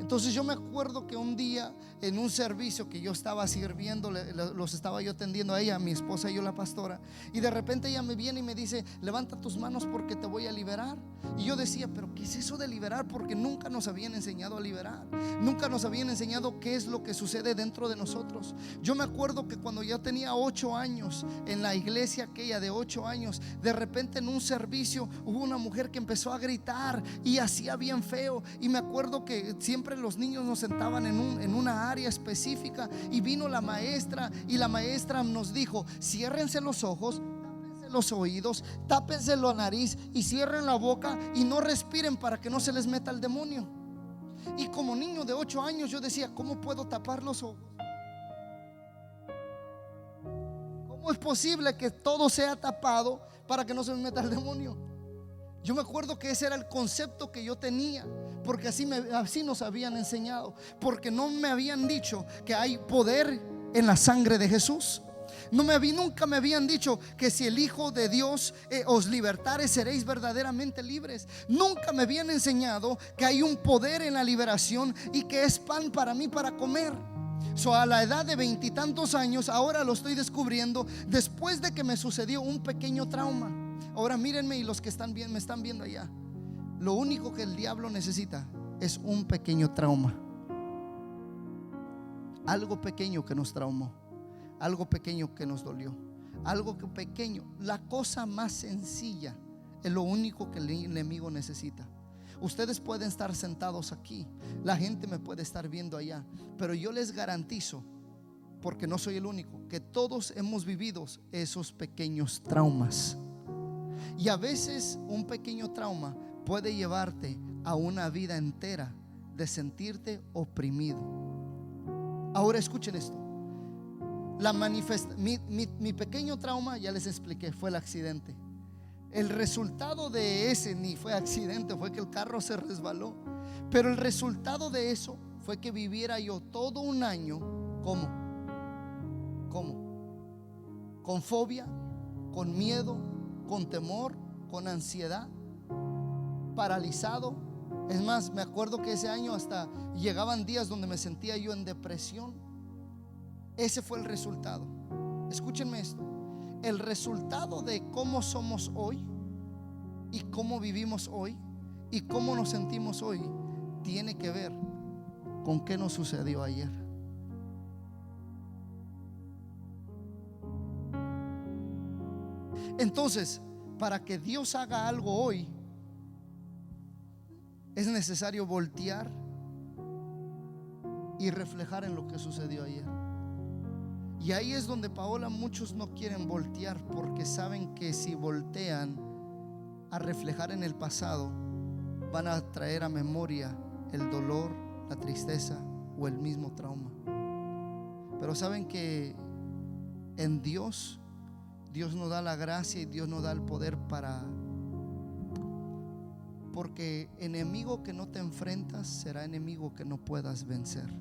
Entonces yo me acuerdo que un día en un servicio que yo estaba sirviendo, los estaba yo atendiendo a ella, a mi esposa y yo la pastora, y de repente ella me viene y me dice, levanta tus manos porque te voy a liberar. Y yo decía, pero ¿qué es eso de liberar? Porque nunca nos habían enseñado a liberar, nunca nos habían enseñado qué es lo que sucede dentro de nosotros. Yo me acuerdo que cuando yo tenía 8 años, en la iglesia aquella de 8 años, de repente en un servicio hubo una mujer que empezó a gritar y hacía bien feo. Y me acuerdo que siempre los niños nos sentaban en una área específica, y vino la maestra, y la maestra nos dijo, ciérrense los ojos, tápense los oídos, tápense la nariz y cierren la boca y no respiren para que no se les meta el demonio. Y como niño de 8 años yo decía, ¿cómo puedo tapar los ojos? ¿Cómo es posible que todo sea tapado para que no se me meta el demonio? Yo me acuerdo que ese era el concepto que yo tenía, porque así nos habían enseñado, porque no me habían dicho que hay poder en la sangre de Jesús. Nunca me habían dicho que si el Hijo de Dios os libertare, seréis verdaderamente libres. Nunca me habían enseñado que hay un poder en la liberación y que es pan para mí para comer. A la edad de 20 y tantos años, ahora lo estoy descubriendo después de que me sucedió un pequeño trauma. Ahora mírenme, y los que me están viendo allá, lo único que el diablo necesita es un pequeño trauma. Algo pequeño que nos traumó, algo pequeño que nos dolió, algo pequeño, la cosa más sencilla es lo único que el enemigo necesita. Ustedes pueden estar sentados aquí, la gente me puede estar viendo allá, pero yo les garantizo, porque no soy el único, que todos hemos vivido esos pequeños traumas. Y a veces un pequeño trauma puede llevarte a una vida entera de sentirte oprimido. Ahora escuchen esto. Mi pequeño trauma, ya les expliqué, fue el accidente. El resultado de ese ni fue accidente, fue que el carro se resbaló. Pero el resultado de eso fue que viviera yo todo un año. ¿Cómo? Con fobia, con miedo, con temor, con ansiedad, paralizado. Es más, me acuerdo que ese año hasta llegaban días donde me sentía yo en depresión. Ese fue el resultado. Escúchenme esto. El resultado de cómo somos hoy y cómo vivimos hoy y cómo nos sentimos hoy tiene que ver con qué nos sucedió ayer. Entonces, para que Dios haga algo hoy, es necesario voltear y reflejar en lo que sucedió ayer. Y ahí es donde, Paola, muchos no quieren voltear, porque saben que si voltean a reflejar en el pasado, van a traer a memoria el dolor, la tristeza o el mismo trauma. Pero saben que en Dios nos da la gracia y Dios nos da el poder porque enemigo que no te enfrentas será enemigo que no puedas vencer.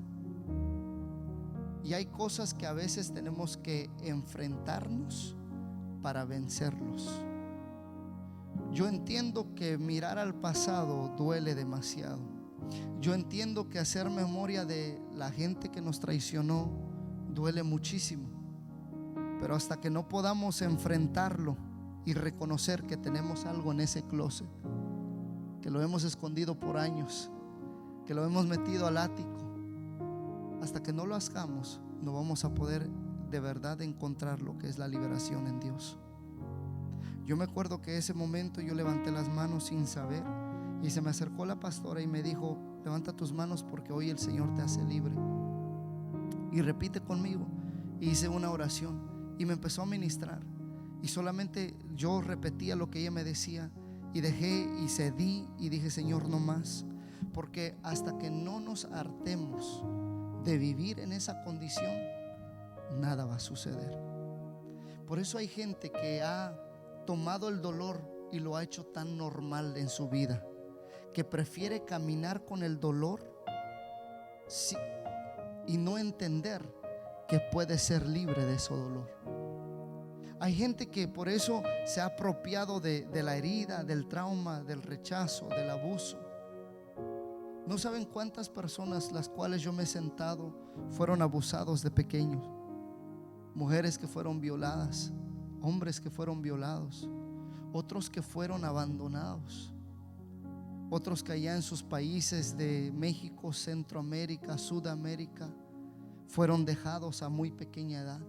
Y hay cosas que a veces tenemos que enfrentarnos para vencerlos. Yo entiendo que mirar al pasado duele demasiado. Yo entiendo que hacer memoria de la gente que nos traicionó duele muchísimo. Pero hasta que no podamos enfrentarlo y reconocer que tenemos algo en ese closet, que lo hemos escondido por años, que lo hemos metido al ático, hasta que no lo hagamos, no vamos a poder de verdad encontrar lo que es la liberación en Dios. Yo me acuerdo que ese momento yo levanté las manos sin saber, y se me acercó la pastora y me dijo: levanta tus manos porque hoy el Señor te hace libre. Y repite conmigo. Y hice una oración y me empezó a ministrar, y solamente yo repetía lo que ella me decía, y dejé y cedí y dije: Señor, no más. porque hasta que no nos hartemos de vivir en esa condición, nada va a suceder. Por eso hay gente que ha tomado el dolor y lo ha hecho tan normal en su vida, que prefiere caminar con el dolor y no entender que puede ser libre de ese dolor. Hay gente que por eso se ha apropiado de la herida, del trauma, del rechazo, del abuso. No saben cuántas personas las cuales yo me he sentado fueron abusados de pequeños. Mujeres que fueron violadas, hombres que fueron violados, otros que fueron abandonados, otros que allá en sus países de México, Centroamérica, Sudamérica fueron dejados a muy pequeña edad.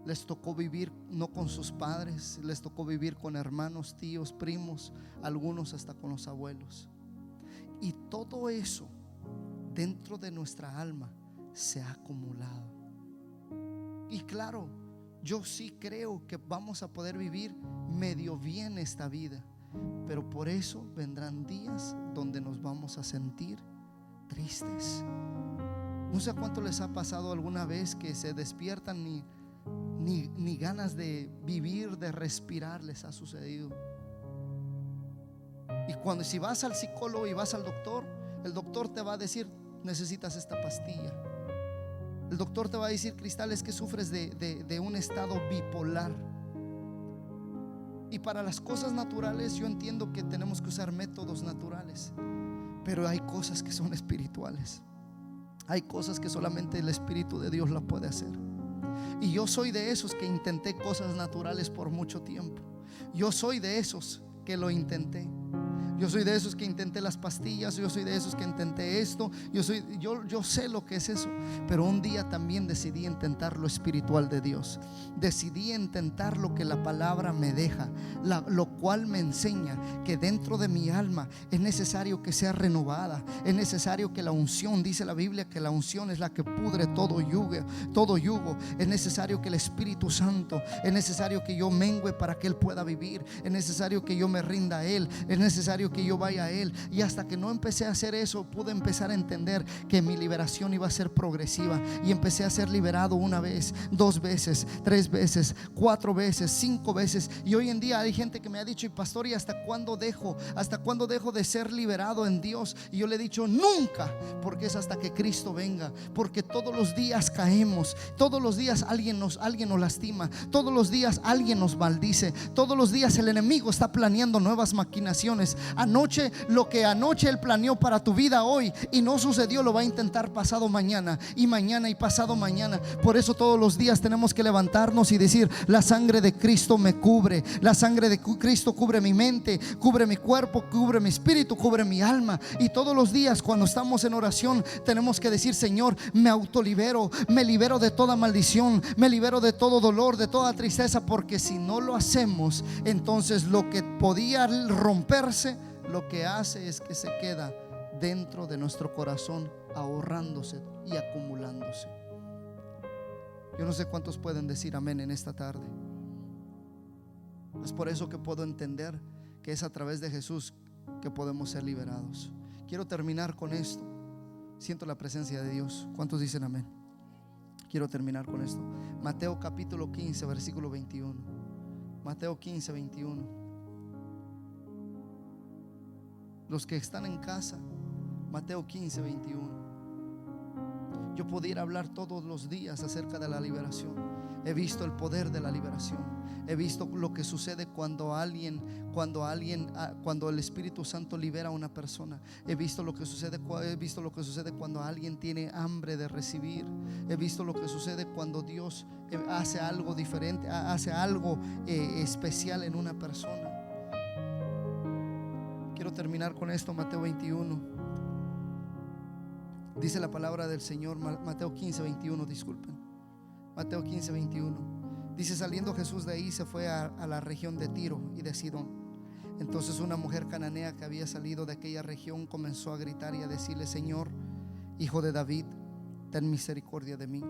Les tocó vivir no con sus padres, les tocó vivir con hermanos, tíos, primos, algunos hasta con los abuelos. Y todo eso dentro de nuestra alma se ha acumulado. Y claro, yo sí creo que vamos a poder vivir medio bien esta vida, pero por eso vendrán días donde nos vamos a sentir tristes. No sé cuánto les ha pasado alguna vez que se despiertan ni ganas de vivir, de respirar les ha sucedido. Y si vas al psicólogo y vas al doctor, el doctor te va a decir: necesitas esta pastilla. El doctor te va a decir: Cristal, es que sufres de un estado bipolar. Y para las cosas naturales yo entiendo que tenemos que usar métodos naturales, pero hay cosas que son espirituales. Hay cosas que solamente el Espíritu de Dios la puede hacer. Y yo soy de esos que intenté cosas naturales por mucho tiempo. Yo soy de esos que lo intenté. Yo soy de esos que intenté las pastillas. Yo soy de esos que intenté esto. Yo sé lo que es eso. Pero un día también decidí intentar lo espiritual de Dios. Decidí intentar lo que la palabra me deja, lo cual me enseña que dentro de mi alma es necesario que sea renovada. Es necesario que la unción, dice la Biblia, que la unción es la que pudre todo yugo. Es necesario que el Espíritu Santo, es necesario que yo mengüe para que Él pueda vivir. Es necesario que yo me rinda a Él. Es necesario que yo vaya a Él. Y hasta que no empecé a hacer eso, pude empezar a entender que mi liberación iba a ser progresiva. Y empecé a ser liberado una vez, 2 veces, 3 veces, 4 veces, 5 veces. Y hoy en día hay gente que me ha dicho: y pastor, ¿y hasta cuándo dejo? ¿Hasta cuándo dejo de ser liberado en Dios? Y yo le he dicho: nunca, porque es hasta que Cristo venga. Porque todos los días caemos, todos los días alguien nos lastima, todos los días alguien nos maldice, todos los días el enemigo está planeando nuevas maquinaciones. Lo que anoche él planeó para tu vida hoy y no sucedió, lo va a intentar pasado mañana y mañana y pasado mañana. Por eso todos los días tenemos que levantarnos y decir: la sangre de Cristo me cubre, la sangre de Cristo cubre mi mente, cubre mi cuerpo, cubre mi espíritu, cubre mi alma. Y todos los días cuando estamos en oración tenemos que decir: Señor, me autolibero, me libero de toda maldición, me libero de todo dolor, de toda tristeza. Porque si no lo hacemos, entonces lo que podía romperse, lo que hace es que se queda dentro de nuestro corazón, ahorrándose y acumulándose. Yo no sé cuántos pueden decir amén en esta tarde. Es por eso que puedo entender que es a través de Jesús que podemos ser liberados. Quiero terminar con esto. Siento la presencia de Dios. ¿Cuántos dicen amén? Quiero terminar con esto. Mateo capítulo 15, versículo 21. Mateo 15, 21. Los que están en casa, Mateo 15, 21. Yo pudiera hablar todos los días acerca de la liberación. He visto el poder de la liberación. He visto lo que sucede cuando el Espíritu Santo libera a una persona. He visto lo que sucede cuando alguien tiene hambre de recibir. He visto lo que sucede cuando Dios hace algo diferente, hace algo especial en una persona. Quiero terminar con esto. Mateo 21. Dice la palabra del Señor. Mateo 15, 21, disculpen. Mateo 15, 21. Dice: saliendo Jesús de ahí, se fue a la región de Tiro y de Sidón. Entonces una mujer cananea que había salido de aquella región comenzó a gritar y a decirle: Señor, Hijo de David, ten misericordia de mí.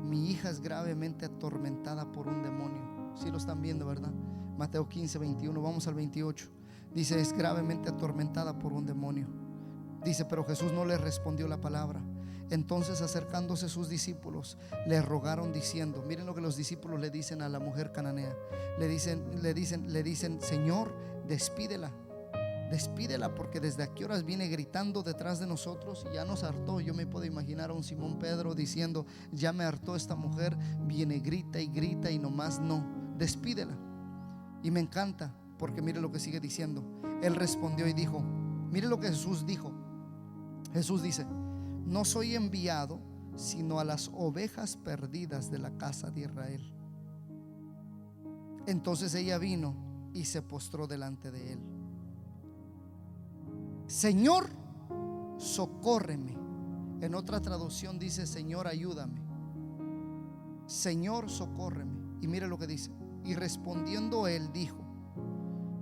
Mi hija es gravemente atormentada por un demonio. Si lo están viendo, ¿verdad? Mateo 15, 21. Vamos al 28. Dice: es gravemente atormentada por un demonio. Dice, pero Jesús no le respondió la palabra. Entonces, acercándose sus discípulos, le rogaron diciendo, miren lo que los discípulos le dicen a la mujer cananea. Le dicen, Señor, despídela, porque desde aquí horas viene gritando detrás de nosotros y ya nos hartó. Yo me puedo imaginar a un Simón Pedro diciendo, ya me hartó esta mujer, viene, grita y nomás no, despídela. Y me encanta porque mire lo que sigue diciendo. Él respondió y dijo, mire lo que Jesús dijo. Jesús dice, no soy enviado sino a las ovejas perdidas de la casa de Israel. Entonces ella vino y se postró delante de él. Señor, socórreme. En otra traducción dice, Señor, ayúdame. Señor, socórreme. Y mire lo que dice. Y respondiendo él dijo,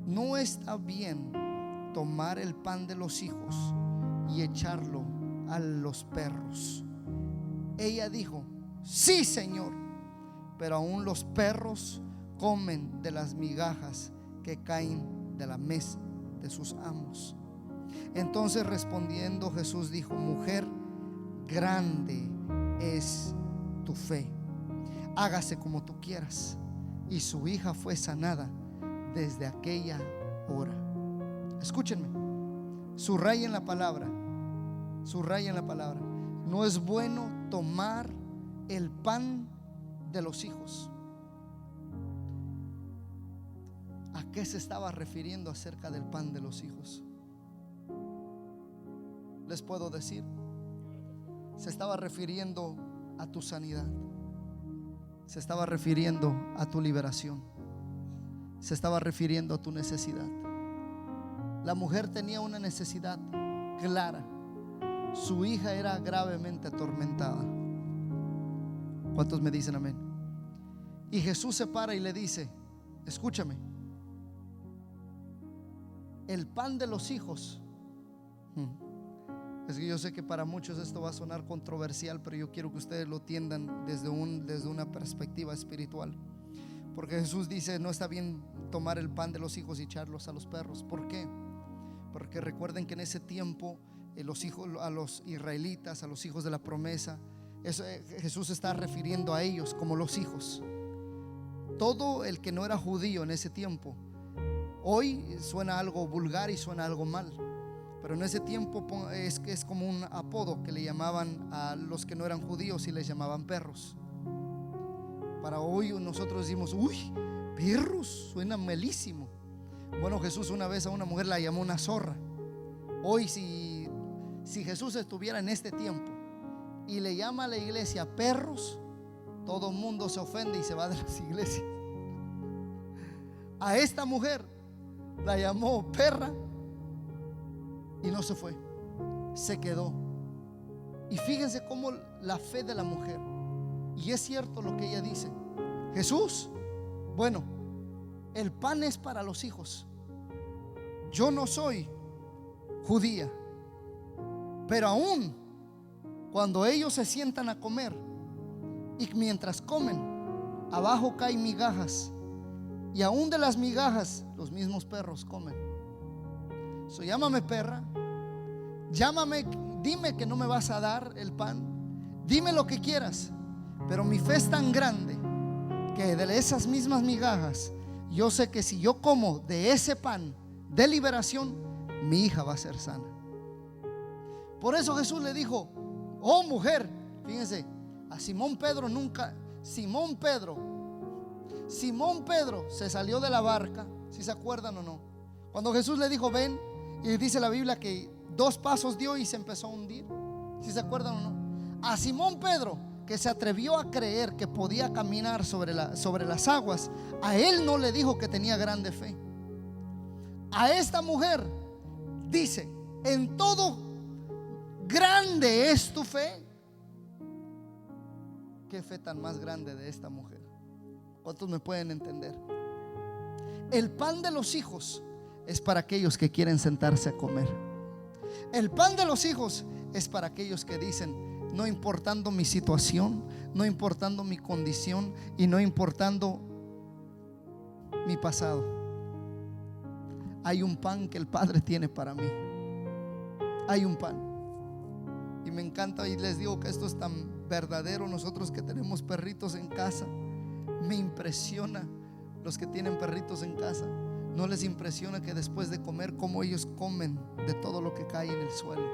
no está bien tomar el pan de los hijos y echarlo a los perros. Ella dijo, sí, Señor, pero aún los perros comen de las migajas que caen de la mesa de sus amos. Entonces respondiendo Jesús dijo, mujer, grande es tu fe, hágase como tú quieras. Y su hija fue sanada desde aquella hora. Escúchenme, subrayen la palabra. No es bueno tomar el pan de los hijos. ¿A qué se estaba refiriendo acerca del pan de los hijos? Les puedo decir, se estaba refiriendo a tu sanidad, se estaba refiriendo a tu liberación, se estaba refiriendo a tu necesidad. La mujer tenía una necesidad clara. Su hija era gravemente atormentada. ¿Cuántos me dicen amén? Y Jesús se para y le dice, escúchame, el pan de los hijos. Es que yo sé que para muchos esto va a sonar controversial, pero yo quiero que ustedes lo entiendan desde una perspectiva espiritual. Porque Jesús dice, no está bien tomar el pan de los hijos y echarlos a los perros. ¿Por qué? Porque recuerden que en ese tiempo los hijos, a los israelitas, a los hijos de la promesa, Jesús está refiriendo a ellos como los hijos. Todo el que no era judío en ese tiempo, hoy suena algo vulgar y suena algo mal, pero en ese tiempo es como un apodo que le llamaban a los que no eran judíos y les llamaban perros. Para hoy nosotros decimos, uy, perros, suena malísimo. Bueno, Jesús una vez a una mujer la llamó una zorra. Hoy si Jesús estuviera en este tiempo y le llama a la iglesia perros, todo el mundo se ofende y se va de las iglesias. A esta mujer la llamó perra y no se fue, se quedó. Y fíjense cómo la fe de la mujer, y es cierto lo que ella dice, Jesús, bueno, el pan es para los hijos. Yo no soy judía, pero aún cuando ellos se sientan a comer y mientras comen, abajo caen migajas, y aún de las migajas los mismos perros comen. So, llámame perra, llámame, dime que no me vas a dar el pan, dime lo que quieras, pero mi fe es tan grande que de esas mismas migajas yo sé que si yo como de ese pan de liberación, mi hija va a ser sana. Por eso Jesús le dijo, oh mujer, fíjense, a Simón Pedro Simón Pedro se salió de la barca, si se acuerdan o no. Cuando Jesús le dijo ven, y dice la Biblia que 2 pasos dio y se empezó a hundir, si se acuerdan o no. A Simón Pedro, que se atrevió a creer que podía caminar sobre las aguas, a él no le dijo que tenía grande fe. A esta mujer dice, en todo grande es tu fe. Qué fe tan más grande de esta mujer. ¿Cuántos me pueden entender? El pan de los hijos es para aquellos que quieren sentarse a comer. El pan de los hijos es para aquellos que dicen, no importando mi situación, no importando mi condición y no importando mi pasado, hay un pan que el Padre tiene para mí. hay un pan. Y me encanta, y les digo que esto es tan verdadero. Nosotros que tenemos perritos en casa, me impresiona los que tienen perritos en casa. ¿No les impresiona que después de comer, cómo ellos comen de todo lo que cae en el suelo?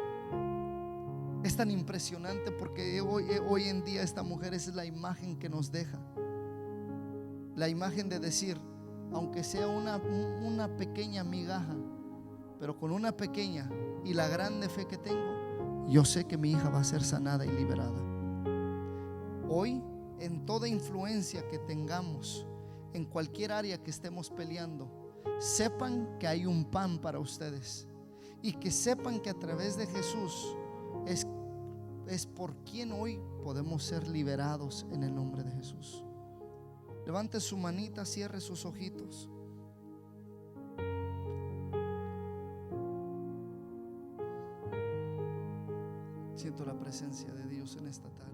Es tan impresionante porque hoy en día esta mujer, esa es la imagen que nos deja. La imagen de decir, aunque sea una pequeña migaja, pero con una pequeña y la grande fe que tengo, yo sé que mi hija va a ser sanada y liberada. Hoy, en toda influencia que tengamos, en cualquier área que estemos peleando, sepan que hay un pan para ustedes, y que sepan que a través de Jesús es por quien hoy podemos ser liberados en el nombre de Jesús. Levante su manita, cierre sus ojitos. Siento la presencia de Dios en esta tarde.